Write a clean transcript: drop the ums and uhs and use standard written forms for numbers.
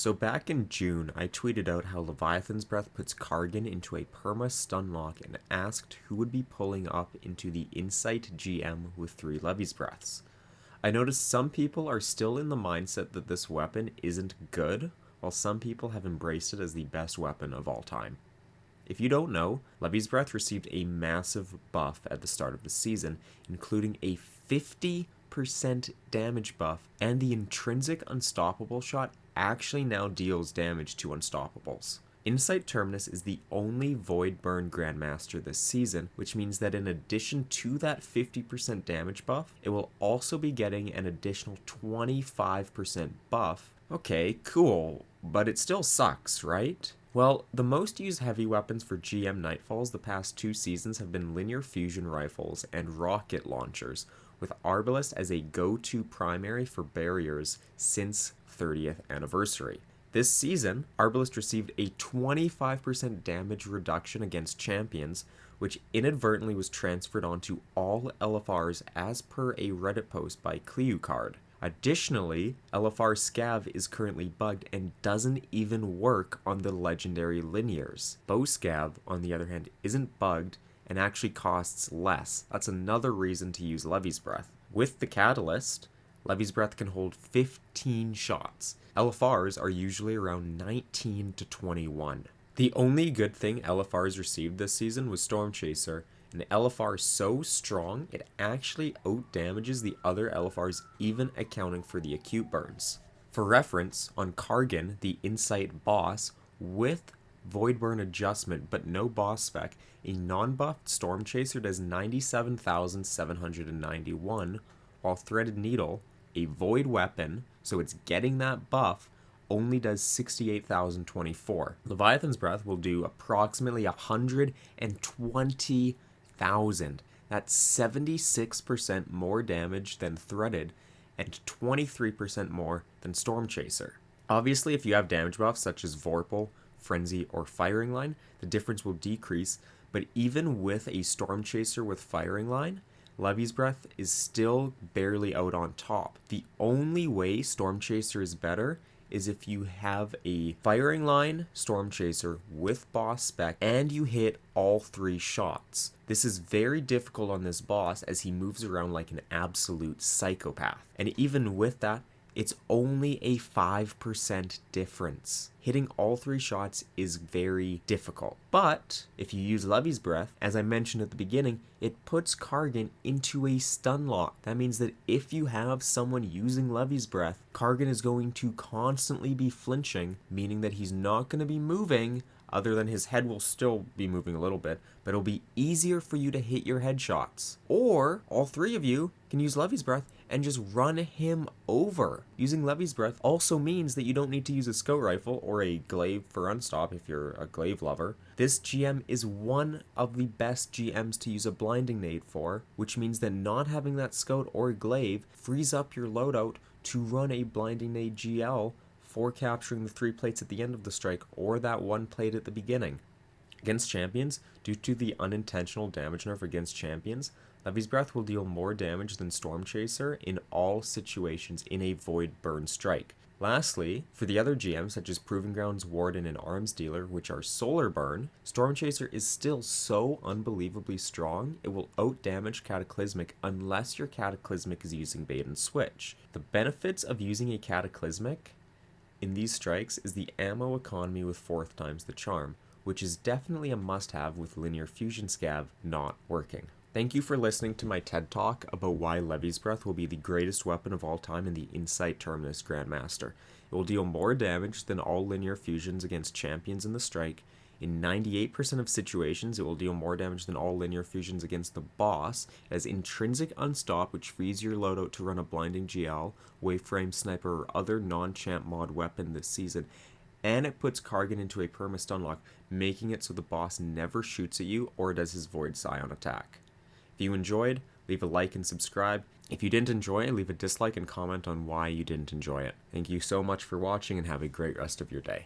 So back in June, I tweeted out how Leviathan's Breath puts Kargan into a perma-stun lock and asked who would be pulling up into the Insight GM with 3 Levi's Breaths. I noticed some people are still in the mindset that this weapon isn't good, while some people have embraced it as the best weapon of all time. If you don't know, Levi's Breath received a massive buff at the start of the season, including a 50% damage buff, and the intrinsic unstoppable shot actually now deals damage to unstoppables. Insight Terminus is the only Void Burn Grandmaster this season, which means that in addition to that 50% damage buff, it will also be getting an additional 25% buff. Okay, cool, but it still sucks, right? Well, the most used heavy weapons for GM Nightfalls the past 2 seasons have been linear fusion rifles and rocket launchers, with Arbalest as a go-to primary for barriers since 30th anniversary. This season, Arbalest received a 25% damage reduction against champions, which inadvertently was transferred onto all LFRs as per a Reddit post by Cleocard. Additionally, LFR Scav is currently bugged and doesn't even work on the legendary linears. Bow Scav, on the other hand, isn't bugged and actually costs less. That's another reason to use Levi's Breath. With the Catalyst, Levi's Breath can hold 15 shots. LFRs are usually around 19 to 21. The only good thing LFRs received this season was Storm Chaser, an LFR so strong it actually out-damages the other LFRs, even accounting for the acute burns. For reference, on Kargan, the Insight boss, with Void Burn adjustment but no boss spec, a non-buffed Storm Chaser does 97,791, while Threaded Needle, a void weapon, so it's getting that buff, only does 68,024. Leviathan's Breath will do approximately 120,000. That's 76% more damage than Threaded and 23% more than Storm Chaser. Obviously, if you have damage buffs such as Vorpal, Frenzy, or Firing Line, the difference will decrease, but even with a Storm Chaser with Firing Line, Levi's Breath is still barely out on top. The only way Storm Chaser is better is if you have a Firing Line Storm Chaser with boss spec and you hit all 3 shots. This is very difficult on this boss as he moves around like an absolute psychopath. And even with that, it's only a 5% difference. Hitting all 3 shots is very difficult. But if you use Levi's Breath, as I mentioned at the beginning, it puts Kargan into a stun lock. That means that if you have someone using Levi's Breath, Kargan is going to constantly be flinching, meaning that he's not going to be moving, other than his head will still be moving a little bit, but it'll be easier for you to hit your headshots. Or all 3 of you can use Levi's Breath and just run him over. Using Levi's Breath also means that you don't need to use a scout rifle or a glaive for unstop if you're a glaive lover. This GM is one of the best GMs to use a blinding nade for, which means that not having that scout or glaive frees up your loadout to run a blinding nade GL for capturing the 3 plates at the end of the strike or that 1 plate at the beginning. Against champions, due to the unintentional damage nerf against champions, Levi's Breath will deal more damage than Storm Chaser in all situations in a Void Burn strike. Lastly, for the other GMs such as Proving Grounds, Warden, and Arms Dealer, which are Solar Burn, Storm Chaser is still so unbelievably strong, it will out-damage Cataclysmic unless your Cataclysmic is using Bait and Switch. The benefits of using a Cataclysmic in these strikes is the ammo economy with 4th times the charm, which is definitely a must-have with Linear Fusion Scav not working. Thank you for listening to my TED Talk about why Levi's Breath will be the greatest weapon of all time in the Insight Terminus Grandmaster. It will deal more damage than all linear fusions against champions in the strike. In 98% of situations, it will deal more damage than all linear fusions against the boss. It has intrinsic unstop, which frees your loadout to run a blinding GL, waveframe, sniper, or other non-champ mod weapon this season. And it puts Kargan into a perma-stun lock, making it so the boss never shoots at you or does his Void Scion attack. If you enjoyed, leave a like and subscribe. If you didn't enjoy it, leave a dislike and comment on why you didn't enjoy it. Thank you so much for watching and have a great rest of your day.